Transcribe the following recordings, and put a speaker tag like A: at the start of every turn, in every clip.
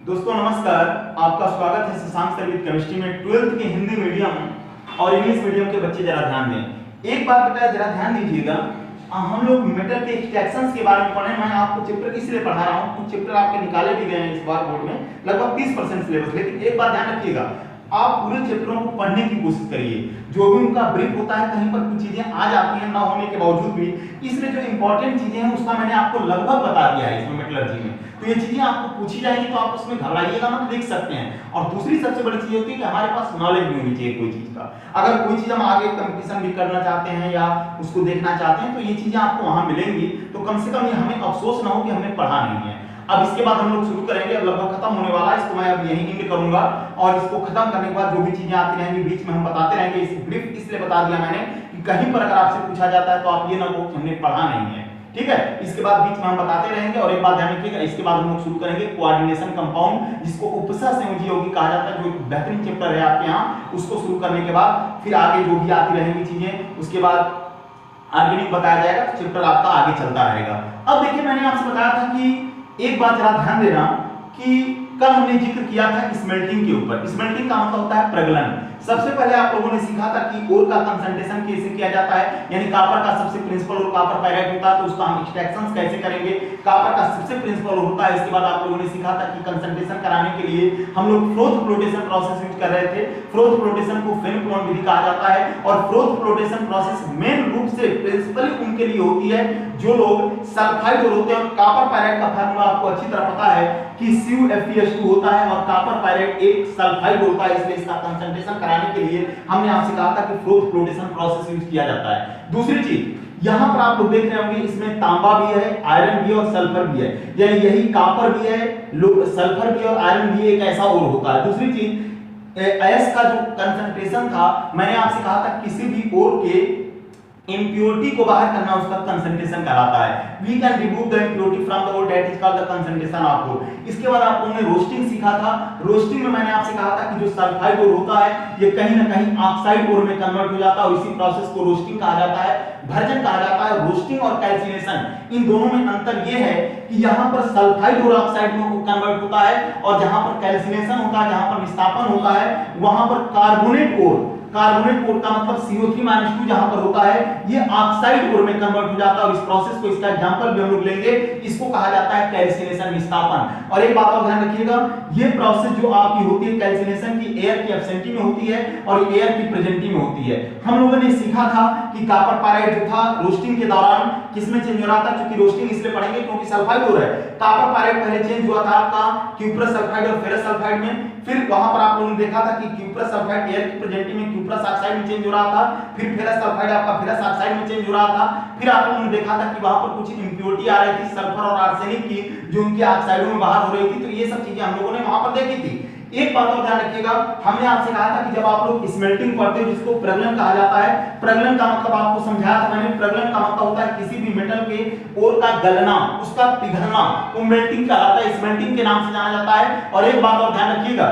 A: दोस्तों नमस्कार, आपका स्वागत है शशांक सर विद केमिस्ट्री में 12th के हिंदी मीडियम और इंग्लिश मीडियम के बच्चे जरा ध्यान दें। एक बात बेटा जरा ध्यान दीजिएगा, हम लोग मेटल के एक्सट्रैक्शंस के बारे में पढ़े। मैं आपको चैप्टर इसलिए पढ़ा रहा हूं, कुछ चैप्टर आपके निकाले भी गए हैं इस बार बोर्ड में, लगभग 30% सिलेबस। लेकिन एक बात ध्यान रखिएगा, आप पूरे चैप्टरों को पढ़ने की कोशिश करिए। जो भी उनका ब्रीफ होता है, कहीं पर कुछ चीजें आ जाती हैं ना होने के बावजूद भी, इसलिए जो इंपॉर्टेंट चीजें हैं उसका मैंने आपको लगभग बता दिया है इसमें मेटलर्जी में। तो ये चीजें आपको पूछी जाएगी तो आप उसमें घबराइएगा मत, देख सकते हैं। और दूसरी सबसे बड़ी चीज होती है कि हमारे पास नॉलेज भी होनी चाहिए कोई चीज का। अगर कोई चीज हम आगे कंपटीशन भी करना चाहते हैं या उसको देखना चाहते हैं तो ये चीजें आपको वहां मिलेंगी, तो कम से कम ये हमें अफसोस ना हो कि हमने पढ़ा नहीं है। अब इसके बाद हम लोग शुरू करेंगे, अब लगभग खत्म होने वाला है, इसको मैं अब यहीं एंड करूंगा। और इसको खत्म करने के बाद जो भी चीजें आती रहेंगी बीच में हम बताते रहेंगे। इस ब्रीफ इसलिए बता दिया मैंने कि कहीं पर अगर आपसे पूछा जाता है तो आप ये ना कहो कि हमने पढ़ा नहीं है, ठीक है। इसके बाद बीच में हम बताते रहेंगे। और एक बात ध्यान रखिएगा, इसके बाद हम लोग शुरू करेंगे कोऑर्डिनेशन कंपाउंड, जिसको उपसर्ग संयोजी यौगिक कहा जाता है, जो एक बेहतरीन चैप्टर है आपके यहाँ। उसको शुरू करने के बाद फिर आगे जो भी आती रहेंगी चीजें, उसके बाद ऑर्गेनिक बताया जाएगा, तो चैप्टर आपका आगे चलता रहेगा। अब देखिए, मैंने आपसे बताया था कि एक बात जरा ध्यान देना कि कल हमने जिक्र किया था स्मेल्टिंग के ऊपर। स्मेल्टिंग का मतलब होता है प्रगलन। सबसे पहले आप लोगों ने सीखा था कि ओर का कंसंट्रेशन कैसे किया जाता है, यानी कॉपर का सबसे प्रिंसिपल और कॉपर पायराइट होता है तो उसका हम एक्सट्रैक्शंस कैसे करेंगे। कॉपर का सबसे प्रिंसिपल होता है। इसके बाद आप लोगों ने सीखा था कि कंसंट्रेशन कराने के लिए हम लोग फ्रोथ फ्लोटेशन प्रोसेस यूज कर रहे थे। फ्रोथ फ्लोटेशन को फेनोक्लोन विधि कहा जाता है। और फ्रोथ फ्लोटेशन प्रोसेस मेन रूप से प्रिंसिपली उनके लिए होती है जो लोग सल्फाइड होते हैं। और कॉपर पायराइट का फार्मूला आपको अच्छी तरह पता है कि CuFeS2 होता है और कॉपर पायराइट एक सल्फाइड होता है, इसलिए इसका कंसंट्रेशन कराने के लिए हमने आपसे कहा था कि फ्रोथ फ्लोटेशन प्रोसेस यूज किया जाता है। दूसरी चीज यहां पर आप लोग देख रहे होंगे, इसमें तांबा भी है, आयरन भी है और सल्फर भी है, यानी यही कॉपर भी है, सल्फर भी है और आयरन भी एक ऐसा और होता है। दूसरी चीज एस का जो कंसंट्रेशन था, मैंने आपसे कहा था किसी भी ओर के इंप्योरिटी को बाहर करना उसका कंसंट्रेशन कहलाता है। We can remove the impurity from the ore, that is called the concentration of ore. इसके बाद आप लोगों ने रोस्टिंग सीखा था। रोस्टिंग में मैंने आपसे कहा था कि जो सल्फाइड ओर होता है ये कहीं ना कहीं ऑक्साइड ओर में कन्वर्ट हो जाता है और इसी प्रोसेस को रोस्टिंग कहा जाता है, भर्जन कहा जाता है। रोस्टिंग और कैल्सिनेशन, इन दोनों में अंतर ये है कि यहाँ पर सल्फाइड और ऑक्साइड में कन्वर्ट होता है और जहां पर कैल्सिनेशन होता है, जहां पर विस्थापन होता है, वहां पर कार्बोनेट ओर, कार्बोनेट ओर का मतलब CO3-2 जहां पर होता है, ये ऑक्साइड ओर में कन्वर्ट हो जाता है। और इस प्रोसेस को, इसका एग्जांपल भी हम लोग लेंगे, इसको कहा जाता है कैल्सिनेशन, विस्थापन। और एक बात और ध्यान रखिएगा, ये प्रोसेस जो आपकी होती है कैल्सिनेशन की, एयर की एब्सेंटी में होती है और एयर की प्रेजेंटी में होती है। हम लोगों ने सीखा था कि कॉपर पायराइट जो था रोस्टिंग के दौरान किसमें चेंज हो रहा था, क्योंकि रोस्टिंग इसलिए पढ़ेंगे क्योंकि सल्फाइड हो रहा है। कॉपर पायराइट पहले चेंज हुआ था आपका क्यूप्रस सल्फाइड और फेरस सल्फाइड में। फिर वहां पर आप लोगों ने देखा था कि क्यूप्रस सल्फाइड एयर की प्रेजेंटी में क्यूप्रस ऑक्साइड में चेंज हो रहा था। फिर फेरस सल्फाइड आपका फेरस ऑक्साइड में चेंज हो रहा था। फिर आप लोगों ने देखा था कि वहां पर कुछ इंप्योरिटी आ रही थी सल्फर और आर्सेनिक की, जो उनके ऑक्साइडों में बाहर हो रही थी। तो ये सब चीजें हम लोगों ने वहां पर देखी थी। एक बात और ध्यान रखिएगा, हमने आपसे कहा था कि जब आप लोग स्मेल्टिंग पढ़ते हो, जिसको प्रगलन कहा जाता है, प्रगलन का मतलब आपको समझाया था मैंने। प्रगलन का मतलब होता है किसी भी मेटल के ओर का गलना, उसका पिघलना, वो मेल्टिंग कहलाता है, स्मेल्टिंग के नाम से जाना जाता है। और एक बात और ध्यान रखिएगा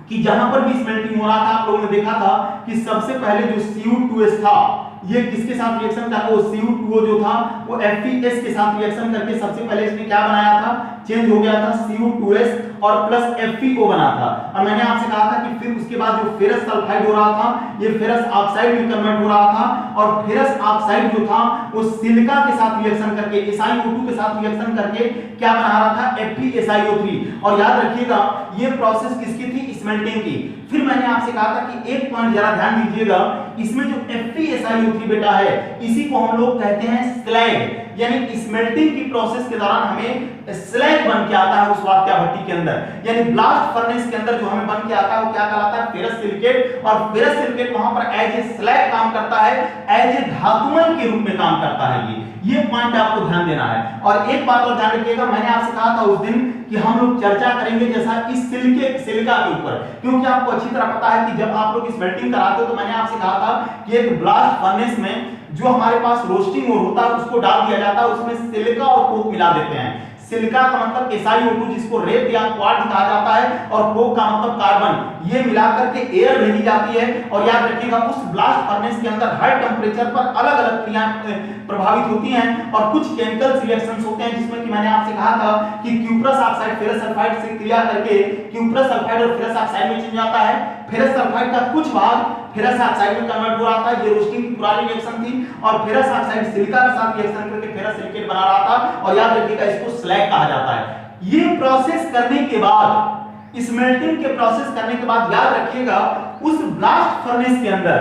A: कि जहां पर भी स्मेल्टिंग हो रहा था, आप लोगों ने देखा था कि सबसे पहले जो Cu2S था, ये किसके साथ रिएक्शन कर, वो Cu2O जो था वो FeS के साथ रिएक्शन करके सबसे पहले इसने क्या बनाया था, चेंज हो गया था Cu2S और प्लस FeO बना था। और मैंने आपसे कहा था कि फिर उसके बाद जो फेरस सल्फाइड हो रहा था, ये फेरस ऑक्साइड में कन्वर्ट हो रहा था। और फेरस ऑक्साइड जो था वो सिलिका के साथ रिएक्शन करके, SiO2 के साथ रिएक्शन करके क्या बना रहा था, FeSiO3। और याद रखिएगा ये प्रोसेस किसकी थी, स्मेल्टिंग की। फिर मैंने आपसे कहा था कि एक पॉइंट जरा ध्यान दीजिएगा, इसमें जो FeSiO3 बेटा है, इसी को हम लोग कहते हैं स्लैग, यानी स्मेल्टिंग की प्रोसेस के दौरान हमें स्लैग बन के आता है उस वात्या भट्टी के अंदर, यानी ब्लास्ट फर्नेस के अंदर जो हमें बन के आता है वो क्या कहलाता है, फेरस सिलिकेट। और फेरस सिलिकेट वहां पर एज ए स्लैग काम करता है, एज ए धातुमय के रूप में काम करता है। ये पॉइंट आपको ध्यान देना है। और एक बात और ध्यान रखिएगा, मैंने आपसे कहा था उस दिन कि हम लोग चर्चा करेंगे जैसा इस सिलिका के ऊपर, क्योंकि आपको अच्छी तरह पता है कि जब आप लोग स्मेल्टिंग कराते हो तो मैंने आपसे कहा था कि एक ब्लास्ट फर्नेस में जो हमारे पास रोस्टिंग होता है उसको डाल दिया जाता है, उसमें सिलिका और कोक मिला देते हैं। सिलिका का मतलब SiO2 जिसको रेत या क्वार्ट्ज कहा जाता है, और कोक का मतलब कार्बन, ये मिलाकर के एयर भेजी जाती है। और याद रखिएगा उस ब्लास्ट फर्नेस के अंदर हर टेंपरेचर पर अलग अलग क्रियाएं प्रभावित होती हैं और कुछ केमिकल रिएक्शंस होते हैं, जिसमें कि मैंने आपसे कहा था कि क्यूप्रस ऑक्साइड फेरस सल्फाइड से क्रिया करके क्यूप्रस सल्फाइड और फेरस ऑक्साइड में चेंज हो जाता है। फेरस सल्फाइड का कुछ भाग फेरस ऑक्साइड में कन्वर्ट हो रहा था, ये रोस्टिंग की पुरानी रिएक्शन थी, और फेरस ऑक्साइड सिलिका के साथ रिएक्शन करके फेरस सिलिकेट बना रहा था, और याद रखिएगा इसको स्लैग कहा जाता है। ये प्रोसेस करने के बाद, स्मेल्टिंग के प्रोसेस करने के बाद याद रखिएगा उस ब्लास्ट फर्नेस के अंदर,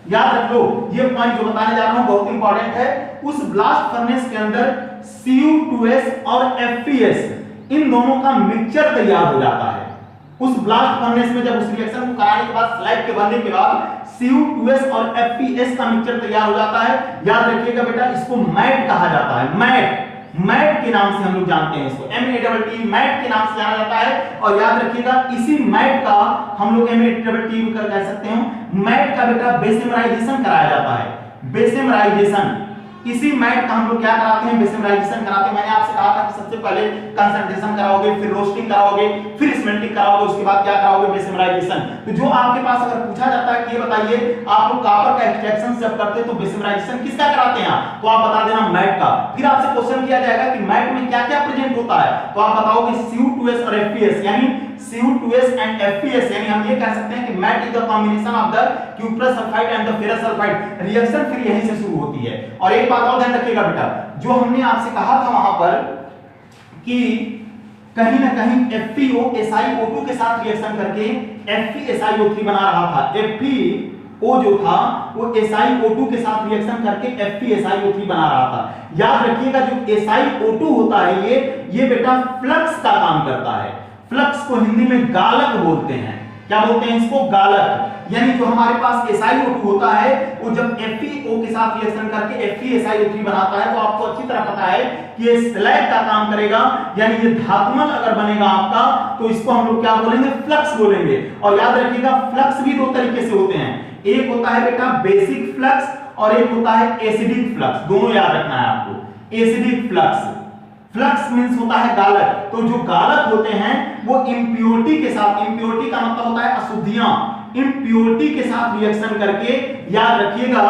A: याद रख लो ये पॉइंट जो बताने जा रहा हूं बहुत इंपॉर्टेंट है, उस ब्लास्ट फर्नेस के अंदर Cu2s और FeS इन दोनों का मिक्सचर तैयार हो जाता है। उस ब्लास्ट फर्नेस में जब उस रिएक्शन को कराने के बाद, स्लैग के बनने के बाद Cu2s और FeS का मिक्सचर तैयार हो जाता है। याद रखिएगा बेटा इसको मैट कहा जाता है, मैट, मैट के नाम से हम लोग जानते हैं इसको, MATT मैट के नाम से जाना जाता है। और याद रखिएगा इसी मैट का हम लोग MATT कर कह सकते हैं, मैट का बेटा बेसिमराइजेशन कराया जाता है, बेसिमराइजेशन। इसी मैट का हम लोग क्या कराते हैं, बेसिमराइजेशन कराते हैं। मैंने आपसे कहा था कि सबसे पहले कंसंट्रेशन कराओगे, फिर रोस्टिंग कराओगे, फिर स्मेल्टिंग कराओगे, उसके बाद क्या कराओगे, बेसिमराइजेशन। तो जो आपके पास अगर पूछा जाता है कि ये बताइए आप लोग कॉपर का एक्सट्रैक्शन जब करते हैं तो बेसिमराइजेशन किसका कराते हैं, तो आप बता देना मैट का। फिर आपसे क्वेश्चन किया जाएगा कि मैट में क्या क्या प्रेजेंट होता है, तो आप बताओगे Cu2s और FeS, यानी Cu2s एंड FeS, यानी हम ये कह सकते हैं कि matte is the combination of the cuprous sulphide and the ferrous sulphide. Reaction फिर यहीं से शुरू होती है। और एक बात और ध्यान रखिएगा बेटा, जो हमने आपसे कहा था वहां पर कि कहीं ना कहीं FeO SiO2 के साथ रिएक्शन करके FeSiO3 बना रहा था। FeO जो था वो SiO2 के साथ रिएक्शन करके FeSiO3 बना रहा था। याद रखिएगा जो SiO2 होता है ये बेटा फ्लक्स का काम करता है। फ्लक्स को हिंदी में गालक बोलते हैं। क्या बोलते हैं इसको, गालक। यानी जो हमारे पास SiO2 होता है वो जब FeO के साथ रिएक्शन करके FeSiO3 बनाता है, तो आपको अच्छी तरह पता है कि ये स्लैग का काम करेगा, यानी ये धातुमल अगर बनेगा आपका तो इसको हम लोग क्या बोलेंगे, फ्लक्स बोलेंगे। और याद रखिएगा फ्लक्स भी दो तरीके से होते हैं, एक होता है बेटा बेसिक फ्लक्स और एक होता है एसिडिक फ्लक्स। दोनों याद रखना है आपको। एसिडिक फ्लक्स, फ्लक्स मींस होता है गालक। तो जो गालक होते हैं वो इंप्योरिटी के साथ, इंप्योरिटी का मतलब होता है अशुद्धियां, इंप्योरिटी के साथ रिएक्शन करके, याद रखिएगा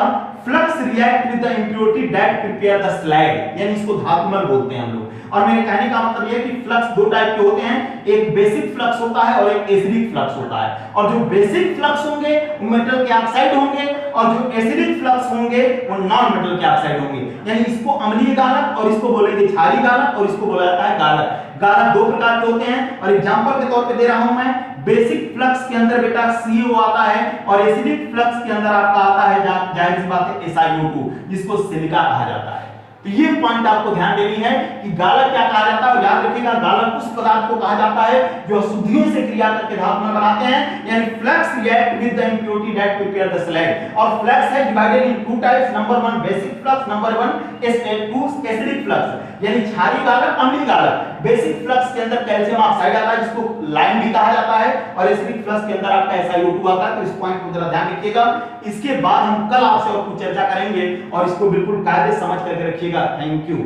A: flux react with the impurity that prepare the slag, यानी इसको धातुमल बोलते हैं हम लोग। और मेरे कहने का मतलब यह है कि फ्लक्स दो टाइप के होते हैं, एक बेसिक फ्लक्स होता है और एक एसिडिक फ्लक्स होता है। और जो बेसिक फ्लक्स होंगे वो मेटल के ऑक्साइड होंगे, और जो एसिडिक फ्लक्स होंगे वो नॉन मेटल के ऑक्साइड होंगे। यानी इसको अम्लीय गालक और इसको बोलेंगे क्षारीय गालक और इसको बोला जाता है गालक। गालक दो प्रकार के होते हैं और एग्जांपल के तौर पे दे रहा हूं मैं। बेसिक फ्लक्स के अंदर बेटा CO आता है और एसिडिक फ्लक्स के अंदर आपका आता है जाहिर सी बात है SiO2, जिसको सिलिका कहा जाता है। तो ये पॉइंट आपको ध्यान देनी है कि गालक क्या कहा जाता है। और याद रखिएगा गालक उस पदार्थ को कहा जाता है जो अशुद्धियों से क्रिया करके धातु बनाते हैं, यानी flux react with the impurity that prepare the slag. और फ्लक्स है divided in two types, number 1 basic flux, number 1 acidic flux, यानी क्षारीय गालक, अम्लीय गालक। बेसिक फ्लक्स के अंदर कैल्शियम ऑक्साइड आता है जिसको लाइम भी कहा जाता है, और एसिडिक फ्लक्स के अंदर आपका SiO2 आता है। तो इस पॉइंट को जरा ध्यान रखिएगा। इसके बाद हम कल आपसे और कुछ चर्चा करेंगे और इसको बिल्कुल कायदे समझ करके रखिएगा। Thank you.